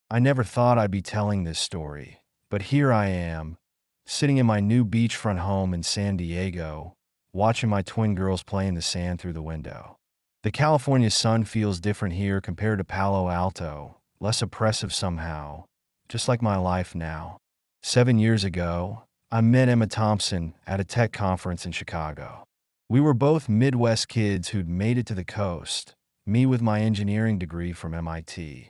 I never thought I'd be telling this story, but here I am, sitting in my new beachfront home in San Diego, watching my twin girls play in the sand through the window. The California sun feels different here compared to Palo Alto, less oppressive somehow, just like my life now. 7 years ago, I met Emma Thompson at a tech conference in Chicago. We were both Midwest kids who'd made it to the coast, me with my engineering degree from MIT,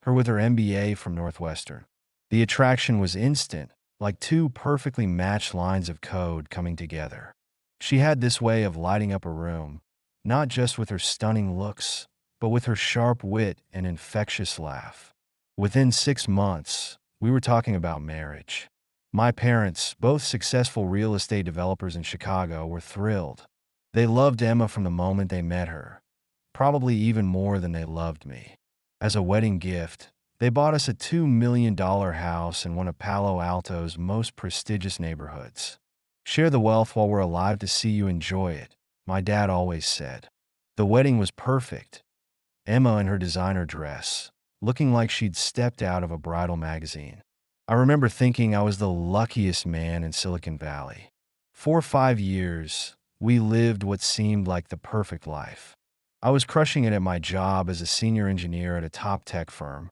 her with her MBA from Northwestern. The attraction was instant, like two perfectly matched lines of code coming together. She had this way of lighting up a room, not just with her stunning looks, but with her sharp wit and infectious laugh. Within 6 months, we were talking about marriage. My parents, both successful real estate developers in Chicago, were thrilled. They loved Emma from the moment they met her, probably even more than they loved me. As a wedding gift, they bought us a $2 million house in one of Palo Alto's most prestigious neighborhoods. Share the wealth while we're alive to see you enjoy it, my dad always said. The wedding was perfect. Emma in her designer dress, looking like she'd stepped out of a bridal magazine. I remember thinking I was the luckiest man in Silicon Valley. For 5 years, we lived what seemed like the perfect life. I was crushing it at my job as a senior engineer at a top tech firm,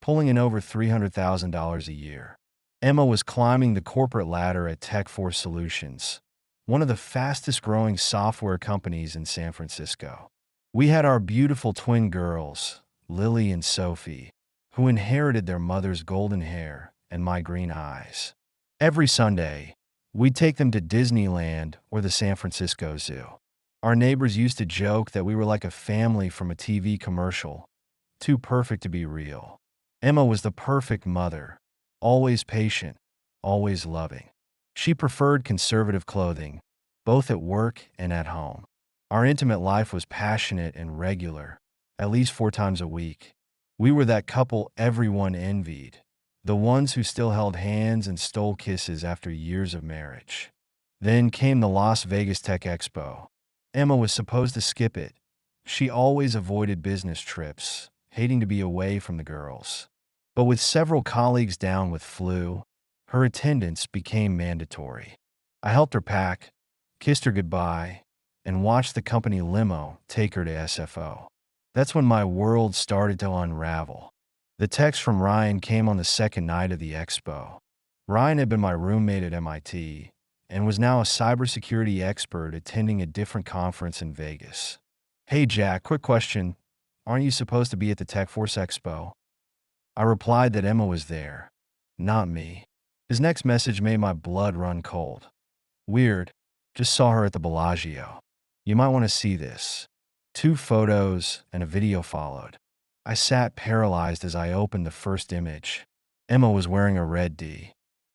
pulling in over $300,000 a year. Emma was climbing the corporate ladder at Tech4 Solutions, one of the fastest growing software companies in San Francisco. We had our beautiful twin girls, Lily and Sophie, who inherited their mother's golden hair and my green eyes. Every Sunday, we'd take them to Disneyland or the San Francisco Zoo. Our neighbors used to joke that we were like a family from a TV commercial, too perfect to be real. Emma was the perfect mother, always patient, always loving. She preferred conservative clothing, both at work and at home. Our intimate life was passionate and regular, at least 4 times a week. We were that couple everyone envied, the ones who still held hands and stole kisses after years of marriage. Then came the Las Vegas Tech Expo. Emma was supposed to skip it. She always avoided business trips, hating to be away from the girls. But with several colleagues down with flu, her attendance became mandatory. I helped her pack, kissed her goodbye, and watched the company limo take her to SFO. That's when my world started to unravel. The text from Ryan came on the second night of the expo. Ryan had been my roommate at MIT and was now a cybersecurity expert attending a different conference in Vegas. "Hey Jack, quick question. Aren't you supposed to be at the Tech Force Expo?" I replied that Emma was there, not me. His next message made my blood run cold. "Weird. Just saw her at the Bellagio. You might want to see this." 2 photos and a video followed. I sat paralyzed as I opened the first image. Emma was wearing a red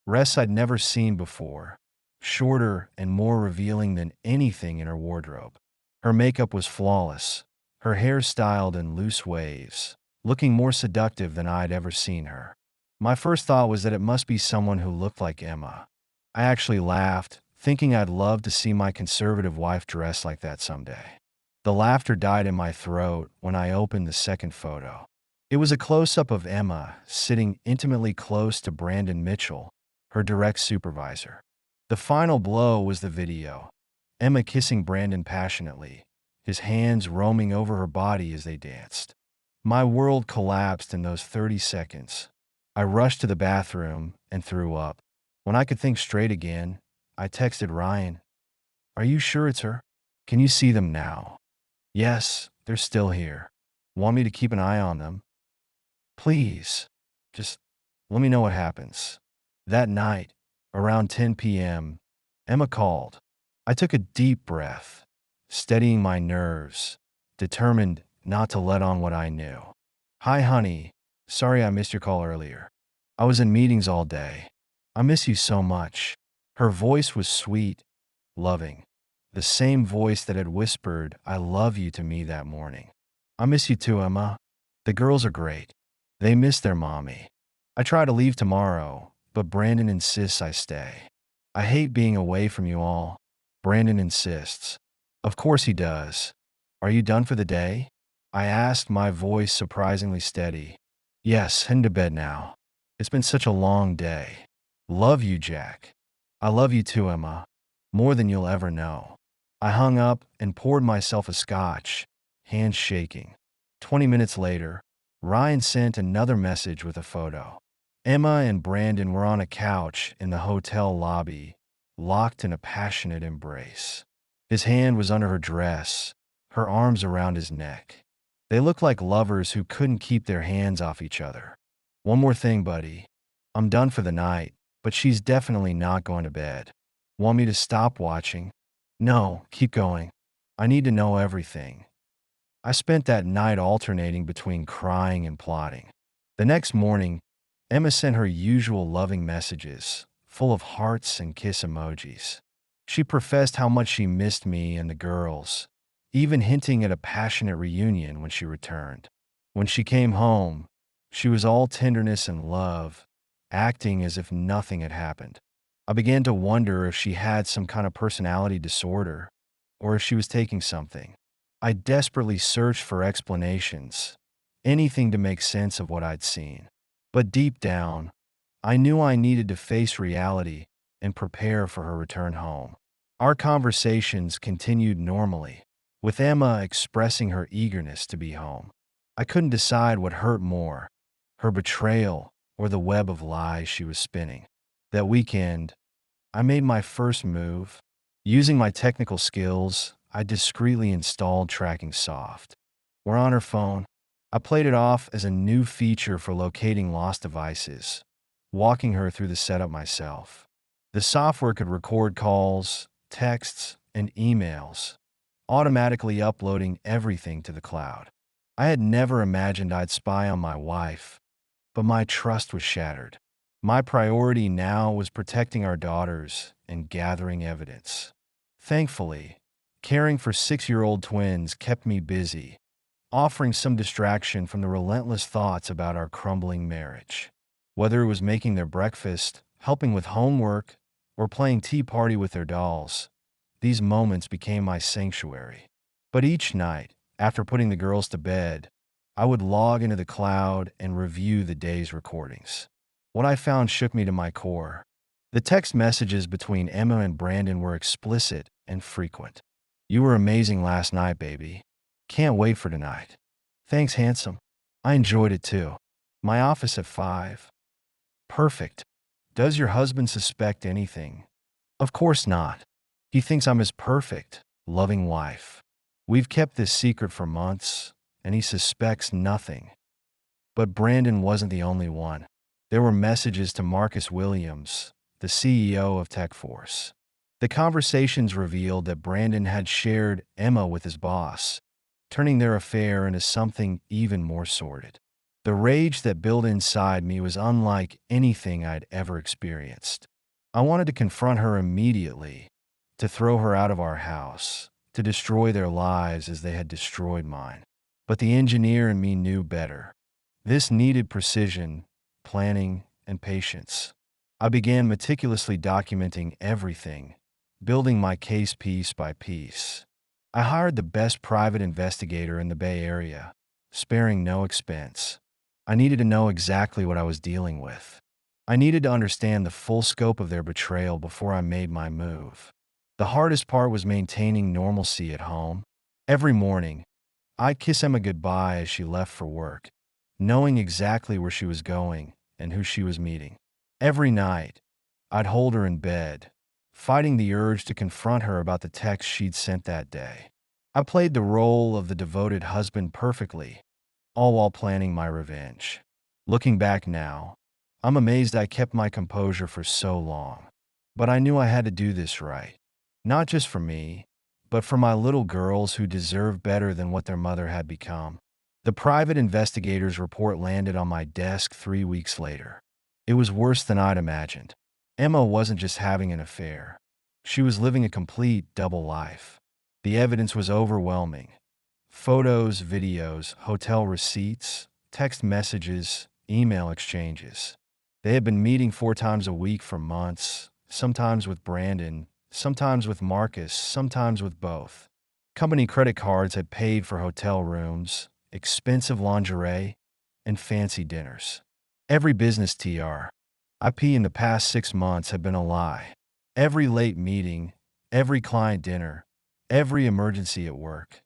dress I'd never seen before, shorter and more revealing than anything in her wardrobe. Her makeup was flawless, her hair styled in loose waves, looking more seductive than I'd ever seen her. My first thought was that it must be someone who looked like Emma. I actually laughed, thinking I'd love to see my conservative wife dressed like that someday. The laughter died in my throat when I opened the second photo. It was a close-up of Emma sitting intimately close to Brandon Mitchell, her direct supervisor. The final blow was the video. Emma kissing Brandon passionately, his hands roaming over her body as they danced. My world collapsed in those 30 seconds. I rushed to the bathroom and threw up. When I could think straight again, I texted Ryan, "Are you sure it's her? Can you see them now?" "Yes, they're still here. Want me to keep an eye on them?" "Please, just let me know what happens." That night, around 10 p.m., Emma called. I took a deep breath, steadying my nerves, determined not to let on what I knew. "Hi, honey. Sorry I missed your call earlier. I was in meetings all day. I miss you so much." Her voice was sweet, loving, the same voice that had whispered, "I love you" to me that morning. "I miss you too, Emma. The girls are great. They miss their mommy. I try to leave tomorrow, but Brandon insists I stay. I hate being away from you all." Brandon insists. Of course he does. "Are you done for the day?" I asked, my voice surprisingly steady. Yes, heading to bed now. It's been such a long day. Love you, Jack. I love you too, Emma. More than you'll ever know. I hung up and poured myself a scotch, hands shaking. 20 minutes later, Ryan sent another message with a photo. Emma and Brandon were on a couch in the hotel lobby, locked in a passionate embrace. His hand was under her dress, her arms around his neck. They looked like lovers who couldn't keep their hands off each other. One more thing, buddy. I'm done for the night, but she's definitely not going to bed. Want me to stop watching? No, keep going. I need to know everything. I spent that night alternating between crying and plotting. The next morning, Emma sent her usual loving messages, full of hearts and kiss emojis. She professed how much she missed me and the girls, even hinting at a passionate reunion when she returned. When she came home, she was all tenderness and love, acting as if nothing had happened. I began to wonder if she had some kind of personality disorder, or if she was taking something. I desperately searched for explanations, anything to make sense of what I'd seen. But deep down, I knew I needed to face reality and prepare for her return home. Our conversations continued normally, with Emma expressing her eagerness to be home. I couldn't decide what hurt more, her betrayal or the web of lies she was spinning. That weekend, I made my first move. Using my technical skills, I discreetly installed Tracking Soft. We're on her phone. I played it off as a new feature for locating lost devices, walking her through the setup myself. The software could record calls, texts, and emails, automatically uploading everything to the cloud. I had never imagined I'd spy on my wife, but my trust was shattered. My priority now was protecting our daughters and gathering evidence. Thankfully, caring for 6-year-old twins kept me busy, offering some distraction from the relentless thoughts about our crumbling marriage. Whether it was making their breakfast, helping with homework, or playing tea party with their dolls, these moments became my sanctuary. But each night, after putting the girls to bed, I would log into the cloud and review the day's recordings. What I found shook me to my core. The text messages between Emma and Brandon were explicit and frequent. You were amazing last night, baby. Can't wait for tonight. Thanks, handsome. I enjoyed it too. My office at 5. Perfect. Does your husband suspect anything? Of course not. He thinks I'm his perfect, loving wife. We've kept this secret for months, and he suspects nothing. But Brandon wasn't the only one. There were messages to Marcus Williams, the CEO of TechForce. The conversations revealed that Brandon had shared Emma with his boss, turning their affair into something even more sordid. The rage that built inside me was unlike anything I'd ever experienced. I wanted to confront her immediately, to throw her out of our house, to destroy their lives as they had destroyed mine. But the engineer in me knew better. This needed precision, planning, and patience. I began meticulously documenting everything, building my case piece by piece. I hired the best private investigator in the Bay Area, sparing no expense. I needed to know exactly what I was dealing with. I needed to understand the full scope of their betrayal before I made my move. The hardest part was maintaining normalcy at home. Every morning, I'd kiss Emma goodbye as she left for work, knowing exactly where she was going and who she was meeting. Every night, I'd hold her in bed, fighting the urge to confront her about the text she'd sent that day. I played the role of the devoted husband perfectly, all while planning my revenge. Looking back now, I'm amazed I kept my composure for so long. But I knew I had to do this right. Not just for me, but for my little girls who deserve better than what their mother had become. The private investigator's report landed on my desk 3 weeks later. It was worse than I'd imagined. Emma wasn't just having an affair. She was living a complete double life. The evidence was overwhelming. Photos, videos, hotel receipts, text messages, email exchanges. They had been meeting 4 times a week for months, sometimes with Brandon, sometimes with Marcus, sometimes with both. Company credit cards had paid for hotel rooms, expensive lingerie, and fancy dinners. Every business TRIP in the past 6 months had been a lie. Every late meeting, every client dinner, every emergency at work,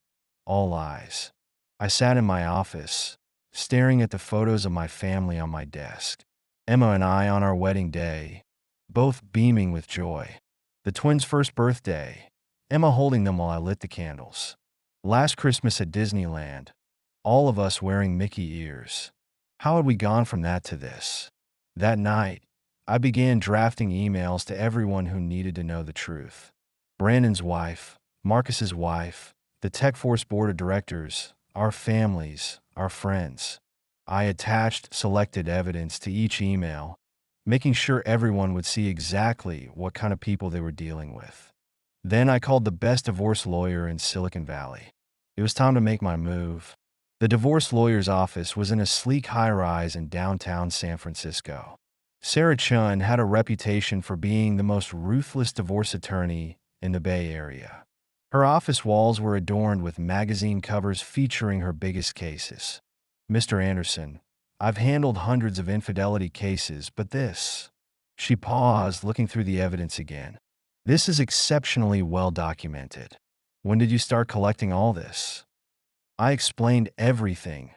all lies. I sat in my office, staring at the photos of my family on my desk. Emma and I on our wedding day, both beaming with joy. The twins' first birthday, Emma holding them while I lit the candles. Last Christmas at Disneyland, all of us wearing Mickey ears. How had we gone from that to this? That night, I began drafting emails to everyone who needed to know the truth. Brandon's wife, Marcus's wife, the Tech Force board of directors, our families, our friends. I attached selected evidence to each email, making sure everyone would see exactly what kind of people they were dealing with. Then I called the best divorce lawyer in Silicon Valley. It was time to make my move. The divorce lawyer's office was in a sleek high-rise in downtown San Francisco. Sarah Chun had a reputation for being the most ruthless divorce attorney in the Bay Area. Her office walls were adorned with magazine covers featuring her biggest cases. Mr. Anderson, I've handled hundreds of infidelity cases, but this. She paused, looking through the evidence again. This is exceptionally well documented. When did you start collecting all this? I explained everything.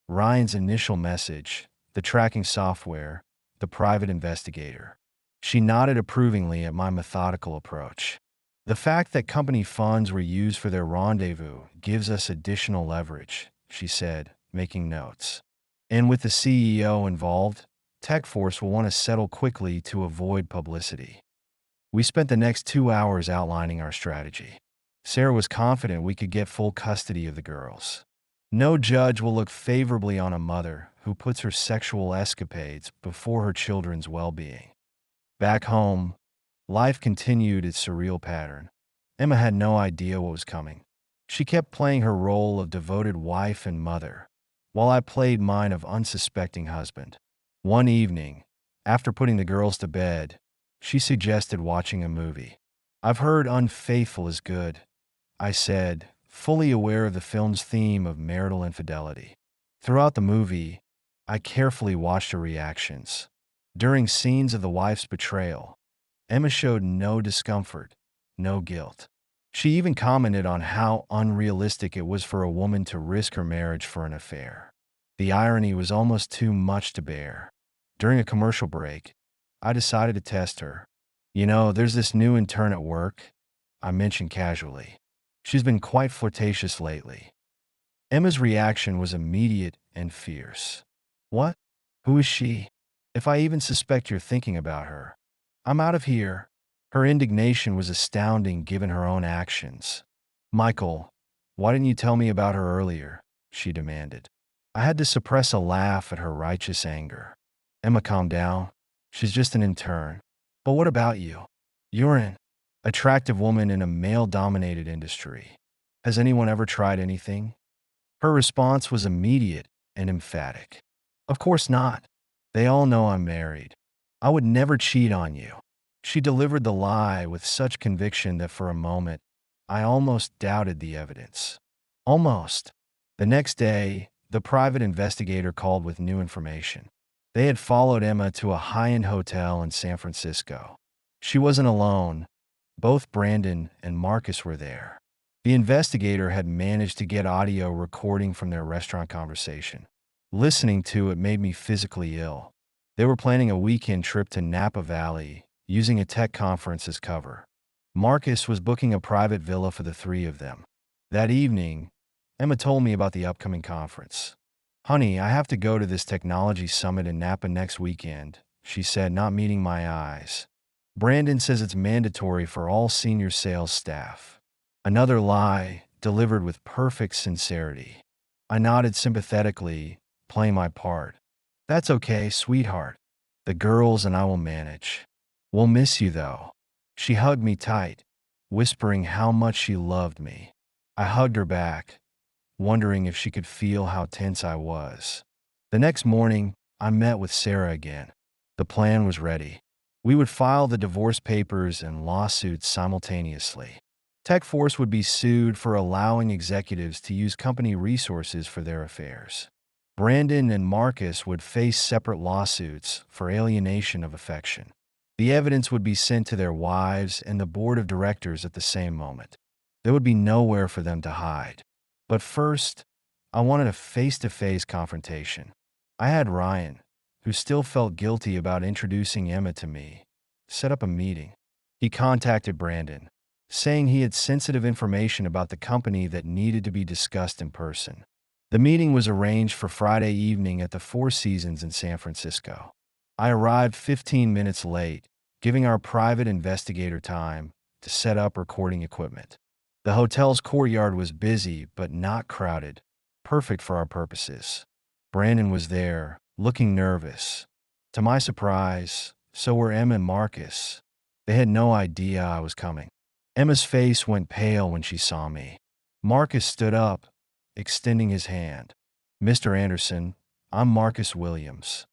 Ryan's initial message, the tracking software, the private investigator. She nodded approvingly at my methodical approach. The fact that company funds were used for their rendezvous gives us additional leverage, she said, making notes. And with the CEO involved, TechForce will want to settle quickly to avoid publicity. We spent the next 2 hours outlining our strategy. Sarah was confident we could get full custody of the girls. No judge will look favorably on a mother who puts her sexual escapades before her children's well-being. Back home, life continued its surreal pattern. Emma had no idea what was coming. She kept playing her role of devoted wife and mother, while I played mine of unsuspecting husband. One evening, after putting the girls to bed, she suggested watching a movie. I've heard Unfaithful is good, I said, fully aware of the film's theme of marital infidelity. Throughout the movie, I carefully watched her reactions. During scenes of the wife's betrayal, Emma showed no discomfort, no guilt. She even commented on how unrealistic it was for a woman to risk her marriage for an affair. The irony was almost too much to bear. During a commercial break, I decided to test her. You know, there's this new intern at work, I mentioned casually. She's been quite flirtatious lately. Emma's reaction was immediate and fierce. What? Who is she? If I even suspect you're thinking about her, I'm out of here. Her indignation was astounding given her own actions. Michael, why didn't you tell me about her earlier? She demanded. I had to suppress a laugh at her righteous anger. Emma, calm down. She's just an intern. But what about you? You're an attractive woman in a male-dominated industry. Has anyone ever tried anything? Her response was immediate and emphatic. Of course not. They all know I'm married. I would never cheat on you. She delivered the lie with such conviction that for a moment, I almost doubted the evidence. Almost. The next day, the private investigator called with new information. They had followed Emma to a high-end hotel in San Francisco. She wasn't alone. Both Brandon and Marcus were there. The investigator had managed to get audio recording from their restaurant conversation. Listening to it made me physically ill. They were planning a weekend trip to Napa Valley, using a tech conference as cover. Marcus was booking a private villa for the three of them. That evening, Emma told me about the upcoming conference. Honey, I have to go to this technology summit in Napa next weekend, she said, not meeting my eyes. Brandon says it's mandatory for all senior sales staff. Another lie, delivered with perfect sincerity. I nodded sympathetically, playing my part. That's okay, sweetheart. The girls and I will manage. We'll miss you, though. She hugged me tight, whispering how much she loved me. I hugged her back, wondering if she could feel how tense I was. The next morning, I met with Sarah again. The plan was ready. We would file the divorce papers and lawsuits simultaneously. TechForce would be sued for allowing executives to use company resources for their affairs. Brandon and Marcus would face separate lawsuits for alienation of affection. The evidence would be sent to their wives and the board of directors at the same moment. There would be nowhere for them to hide. But first, I wanted a face-to-face confrontation. I had Ryan, who still felt guilty about introducing Emma to me, set up a meeting. He contacted Brandon, saying he had sensitive information about the company that needed to be discussed in person. The meeting was arranged for Friday evening at the Four Seasons in San Francisco. I arrived 15 minutes late, giving our private investigator time to set up recording equipment. The hotel's courtyard was busy but not crowded, perfect for our purposes. Brandon was there, looking nervous. To my surprise, so were Emma and Marcus. They had no idea I was coming. Emma's face went pale when she saw me. Marcus stood up, extending his hand. "Mr. Anderson, I'm Marcus Williams."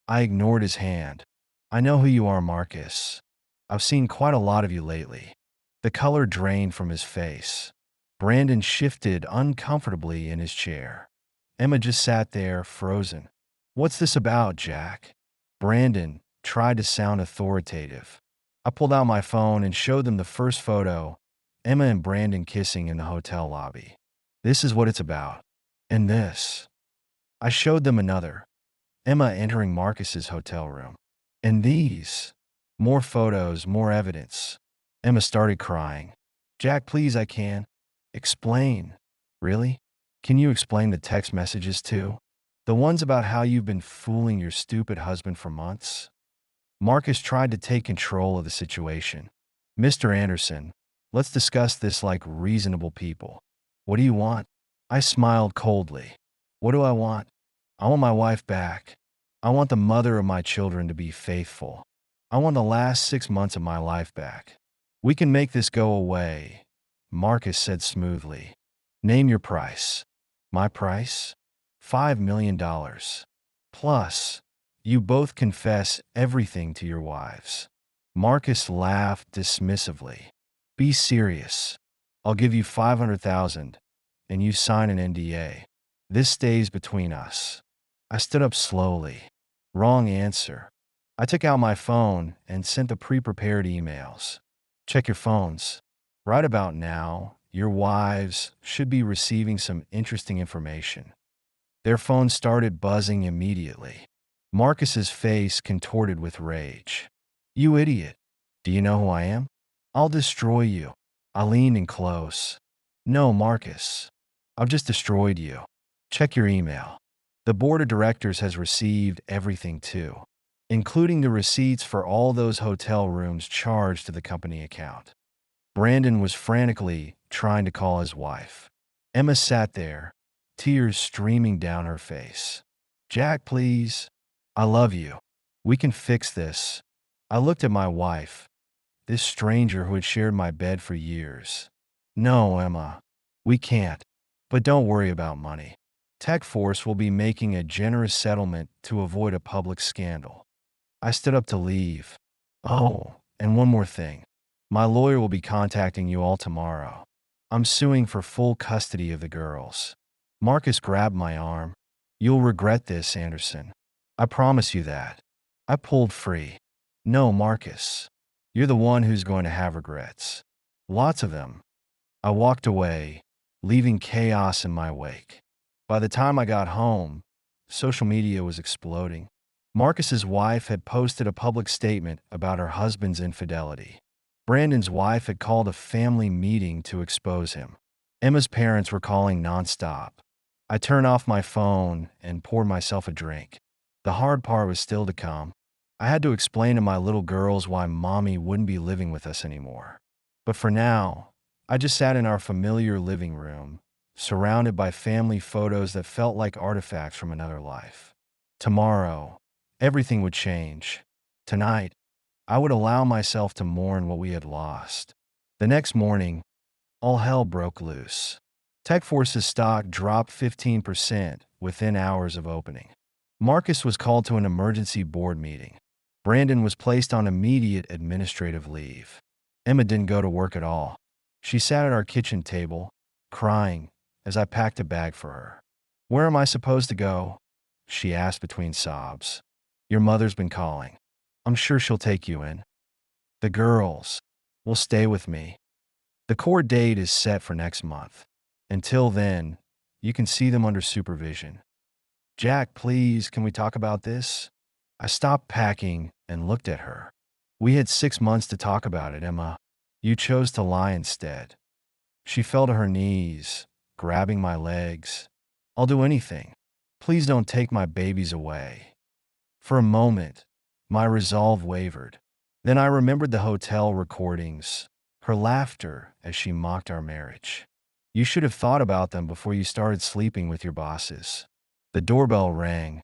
I ignored his hand. "I know who you are, Marcus. I've seen quite a lot of you lately." The color drained from his face. Brandon shifted uncomfortably in his chair. Emma just sat there, frozen. "What's this about, Jack?" Brandon tried to sound authoritative. I pulled out my phone and showed them the first photo, Emma and Brandon kissing in the hotel lobby. "This is what it's about." And this. I showed them another, Emma entering Marcus's hotel room. And these. More photos, more evidence. Emma started crying. "Jack, please, I can." "Explain." "Really? Can you explain the text messages too? The ones about how you've been fooling your stupid husband for months?" Marcus tried to take control of the situation. "Mr. Anderson, let's discuss this like reasonable people. What do you want?" I smiled coldly. "What do I want? I want my wife back. I want the mother of my children to be faithful. I want the last 6 months of my life back. We can make this go away," Marcus said smoothly. "Name your price." "My price? $5 million. Plus, you both confess everything to your wives." Marcus laughed dismissively. "Be serious. I'll give you $500,000, and you sign an NDA. This stays between us." I stood up slowly. Wrong answer. I took out my phone and sent the pre-prepared emails. "Check your phones. Right about now, your wives should be receiving some interesting information." Their phones started buzzing immediately. Marcus's face contorted with rage. "You idiot. Do you know who I am? I'll destroy you." I leaned in close. "No, Marcus. I've just destroyed you. Check your email. The board of directors has received everything too, including the receipts for all those hotel rooms charged to the company account." Brandon was frantically trying to call his wife. Emma sat there, tears streaming down her face. "Jack, please. I love you. We can fix this." I looked at my wife, this stranger who had shared my bed for years. "No, Emma. We can't. But don't worry about money. Tech Force will be making a generous settlement to avoid a public scandal." I stood up to leave. "Oh, and one more thing. My lawyer will be contacting you all tomorrow. I'm suing for full custody of the girls." Marcus grabbed my arm. "You'll regret this, Anderson. I promise you that." I pulled free. "No, Marcus. You're the one who's going to have regrets. Lots of them." I walked away, leaving chaos in my wake. By the time I got home, social media was exploding. Marcus's wife had posted a public statement about her husband's infidelity. Brandon's wife had called a family meeting to expose him. Emma's parents were calling nonstop. I turned off my phone and poured myself a drink. The hard part was still to come. I had to explain to my little girls why Mommy wouldn't be living with us anymore. But for now, I just sat in our familiar living room, surrounded by family photos that felt like artifacts from another life. Tomorrow, everything would change. Tonight, I would allow myself to mourn what we had lost. The next morning, all hell broke loose. TechForce's stock dropped 15% within hours of opening. Marcus was called to an emergency board meeting. Brandon was placed on immediate administrative leave. Emma didn't go to work at all. She sat at our kitchen table, crying, as I packed a bag for her. "Where am I supposed to go?" she asked between sobs. Your mother's been calling. I'm sure she'll take you in. The girls will stay with me. The court date is set for next month. Until then, you can see them under supervision. Jack, please, can we talk about this? I stopped packing and looked at her. We had 6 months to talk about it, Emma. You chose to lie instead. She fell to her knees, grabbing my legs. I'll do anything. Please don't take my babies away. For a moment, my resolve wavered. Then I remembered the hotel recordings, her laughter as she mocked our marriage. You should have thought about them before you started sleeping with your bosses. The doorbell rang.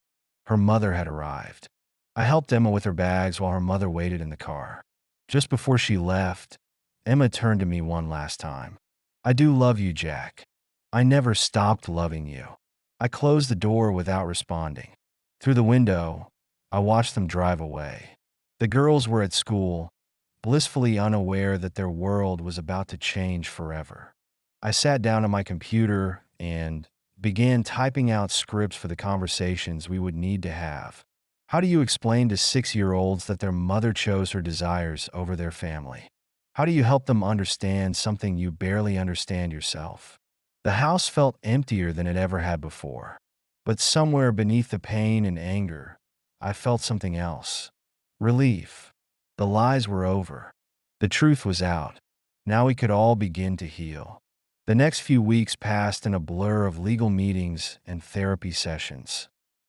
Her mother had arrived. I helped Emma with her bags while her mother waited in the car. Just before she left, Emma turned to me one last time. I do love you, Jack. I never stopped loving you. I closed the door without responding. Through the window, I watched them drive away. The girls were at school, blissfully unaware that their world was about to change forever. I sat down at my computer and began typing out scripts for the conversations we would need to have. How do you explain to 6-year-olds that their mother chose her desires over their family? How do you help them understand something you barely understand yourself? The house felt emptier than it ever had before. But somewhere beneath the pain and anger, I felt something else. Relief. The lies were over. The truth was out. Now we could all begin to heal. The next few weeks passed in a blur of legal meetings and therapy sessions.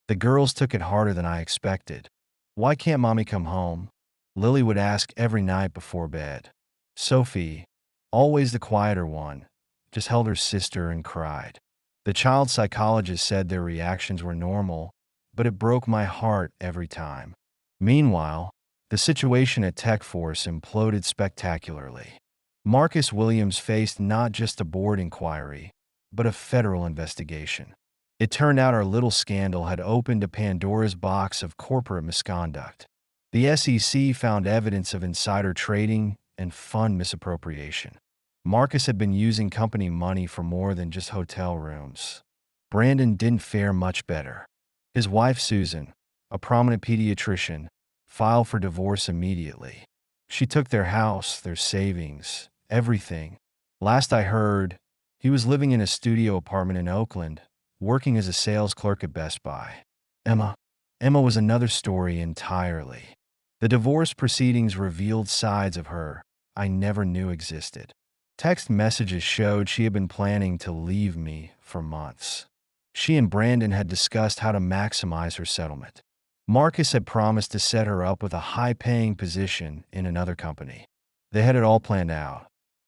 The girls took it harder than I expected. Why can't mommy come home? Lily would ask every night before bed. Sophie, always the quieter one, just held her sister and cried. The child psychologist said their reactions were normal, but it broke my heart every time. Meanwhile, the situation at Tech Force imploded spectacularly. Marcus Williams faced not just a board inquiry, but a federal investigation. It turned out our little scandal had opened a Pandora's box of corporate misconduct. The SEC found evidence of insider trading and fund misappropriation. Marcus had been using company money for more than just hotel rooms. Brandon didn't fare much better. His wife, Susan, a prominent pediatrician, filed for divorce immediately. She took their house, their savings, everything. Last I heard, he was living in a studio apartment in Oakland, working as a sales clerk at Best Buy. Emma was another story entirely. The divorce proceedings revealed sides of her I never knew existed. Text messages showed she had been planning to leave me for months. She and Brandon had discussed how to maximize her settlement. Marcus had promised to set her up with a high-paying position in another company. They had it all planned out.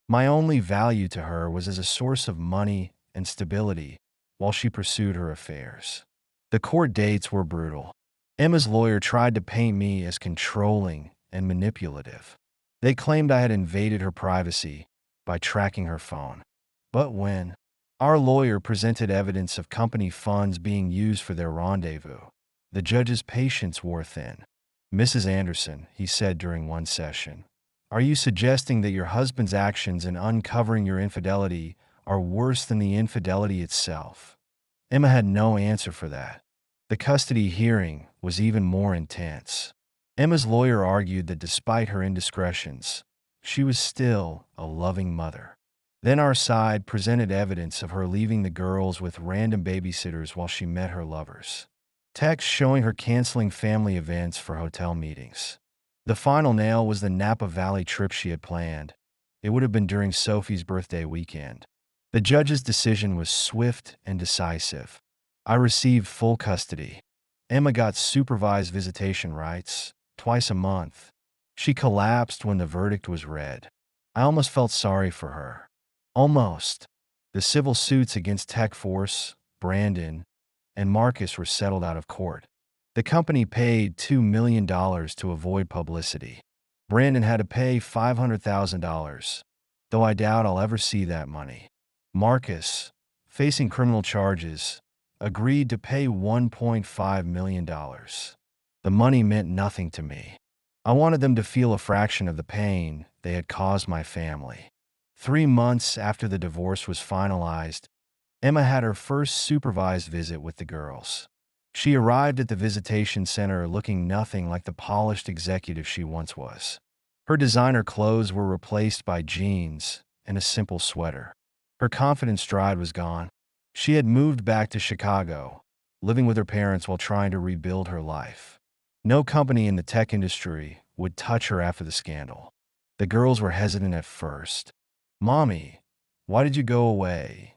My only value to her was as a source of money and stability while she pursued her affairs. The court dates were brutal. Emma's lawyer tried to paint me as controlling and manipulative. They claimed I had invaded her privacy by tracking her phone. But when our lawyer presented evidence of company funds being used for their rendezvous, the judge's patience wore thin. Mrs. Anderson, he said during one session, are you suggesting that your husband's actions in uncovering your infidelity are worse than the infidelity itself? Emma had no answer for that. The custody hearing was even more intense. Emma's lawyer argued that despite her indiscretions, she was still a loving mother. Then our side presented evidence of her leaving the girls with random babysitters while she met her lovers. Texts showing her canceling family events for hotel meetings. The final nail was the Napa Valley trip she had planned. It would have been during Sophie's birthday weekend. The judge's decision was swift and decisive. I received full custody. Emma got supervised visitation rights, twice a month. She collapsed when the verdict was read. I almost felt sorry for her. Almost. The civil suits against Tech Force, Brandon, and Marcus were settled out of court. The company paid $2 million to avoid publicity. Brandon had to pay $500,000, though I doubt I'll ever see that money. Marcus, facing criminal charges, agreed to pay $1.5 million. The money meant nothing to me. I wanted them to feel a fraction of the pain they had caused my family. 3 months after the divorce was finalized, Emma had her first supervised visit with the girls. She arrived at the visitation center looking nothing like the polished executive she once was. Her designer clothes were replaced by jeans and a simple sweater. Her confident stride was gone. She had moved back to Chicago, living with her parents while trying to rebuild her life. No company in the tech industry would touch her after the scandal. The girls were hesitant at first. "Mommy, why did you go away?"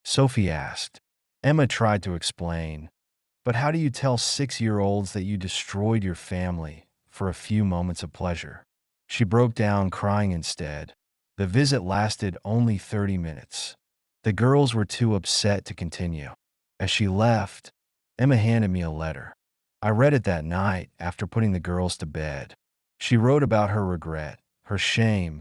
Sophie asked. Emma tried to explain. But how do you tell 6-year-olds that you destroyed your family for a few moments of pleasure? She broke down, crying instead. The visit lasted only 30 minutes. The girls were too upset to continue. As she left, Emma handed me a letter. I read it that night after putting the girls to bed. She wrote about her regret, her shame,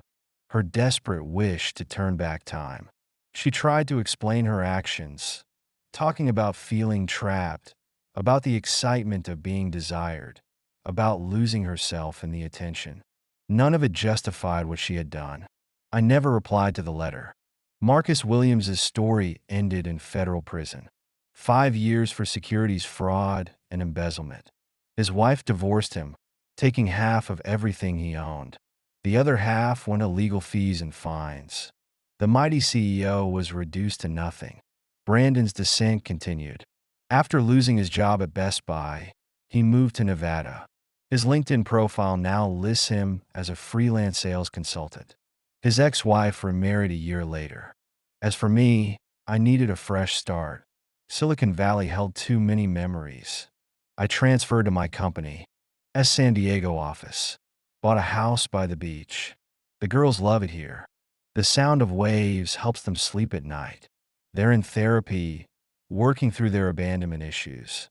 her desperate wish to turn back time. She tried to explain her actions, talking about feeling trapped, about the excitement of being desired, about losing herself in the attention. None of it justified what she had done. I never replied to the letter. Marcus Williams's story ended in federal prison. 5 years for securities fraud and embezzlement. His wife divorced him, taking half of everything he owned. The other half went to legal fees and fines. The mighty CEO was reduced to nothing. Brandon's descent continued. After losing his job at Best Buy, he moved to Nevada. His LinkedIn profile now lists him as a freelance sales consultant. His ex-wife remarried a year later. As for me, I needed a fresh start. Silicon Valley held too many memories. I transferred to my company's San Diego office. Bought a house by the beach. The girls love it here. The sound of waves helps them sleep at night. They're in therapy, working through their abandonment issues.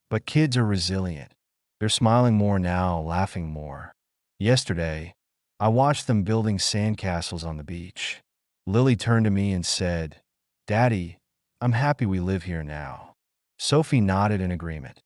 But kids are resilient. They're smiling more now, laughing more. Yesterday, I watched them building sandcastles on the beach. Lily turned to me and said, "Daddy, I'm happy we live here now." Sophie nodded in agreement.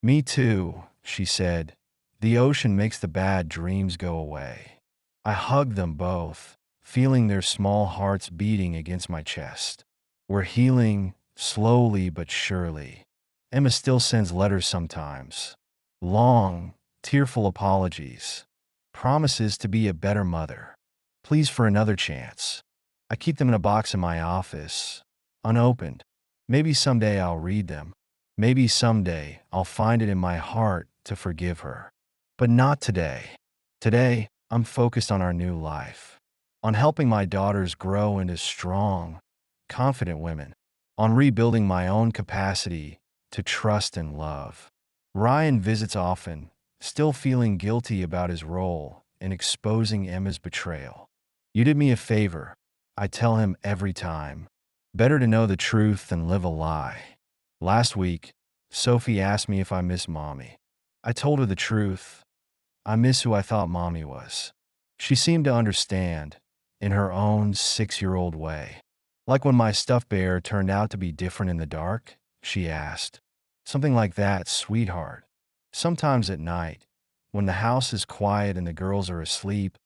"Me too," she said. "The ocean makes the bad dreams go away." I hugged them both, feeling their small hearts beating against my chest. We're healing, slowly but surely. Emma still sends letters sometimes. Long, tearful apologies. Promises to be a better mother. Please for another chance. I keep them in a box in my office, unopened. Maybe someday I'll read them. Maybe someday I'll find it in my heart to forgive her. But not today. Today, I'm focused on our new life. On helping my daughters grow into strong, confident women. On rebuilding my own capacity to trust and love. Ryan visits often, still feeling guilty about his role in exposing Emma's betrayal. "You did me a favor," I tell him every time. "Better to know the truth than live a lie." Last week, Sophie asked me if I miss Mommy. I told her the truth. I miss who I thought Mommy was. She seemed to understand, in her own 6-year-old way. "Like when my stuffed bear turned out to be different in the dark?" she asked. "Something like that, sweetheart." Sometimes at night, when the house is quiet and the girls are asleep,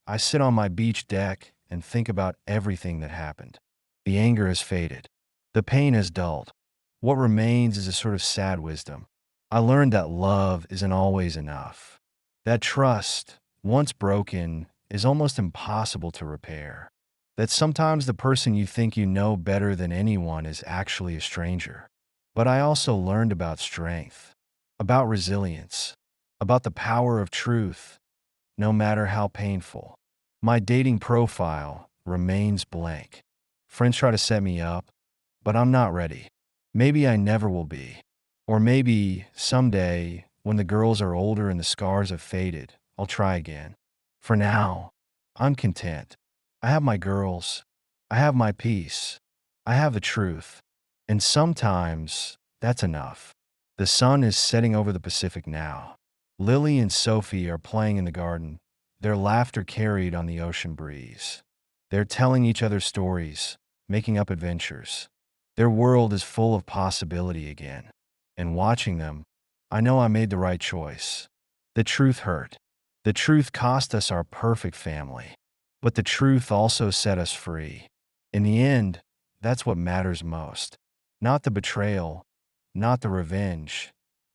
I sit on my beach deck and think about everything that happened. The anger has faded. The pain has dulled. What remains is a sort of sad wisdom. I learned that love isn't always enough. That trust, once broken, is almost impossible to repair. That sometimes the person you think you know better than anyone is actually a stranger. But I also learned about strength, about resilience, about the power of truth, no matter how painful. My dating profile remains blank. Friends try to set me up, but I'm not ready. Maybe I never will be. Or maybe someday, when the girls are older and the scars have faded, I'll try again. For now, I'm content. I have my girls. I have my peace. I have the truth. And sometimes, that's enough. The sun is setting over the Pacific now. Lily and Sophie are playing in the garden, their laughter carried on the ocean breeze. They're telling each other stories, making up adventures. Their world is full of possibility again. And watching them, I know I made the right choice. The truth hurt. The truth cost us our perfect family. But the truth also set us free. In the end, that's what matters most. Not the betrayal, not the revenge,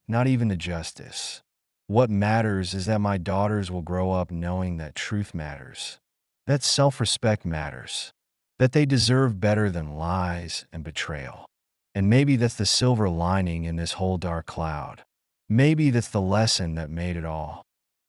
not even the justice. What matters is that my daughters will grow up knowing that truth matters, that self-respect matters, that they deserve better than lies and betrayal. And maybe that's the silver lining in this whole dark cloud. Maybe that's the lesson that made it all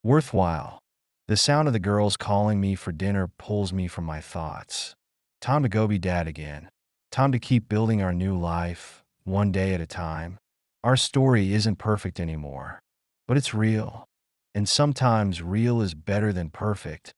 worthwhile. The sound of the girls calling me for dinner pulls me from my thoughts. Time to go be dad again. Time to keep building our new life, one day at a time. Our story isn't perfect anymore, but it's real. And sometimes real is better than perfect.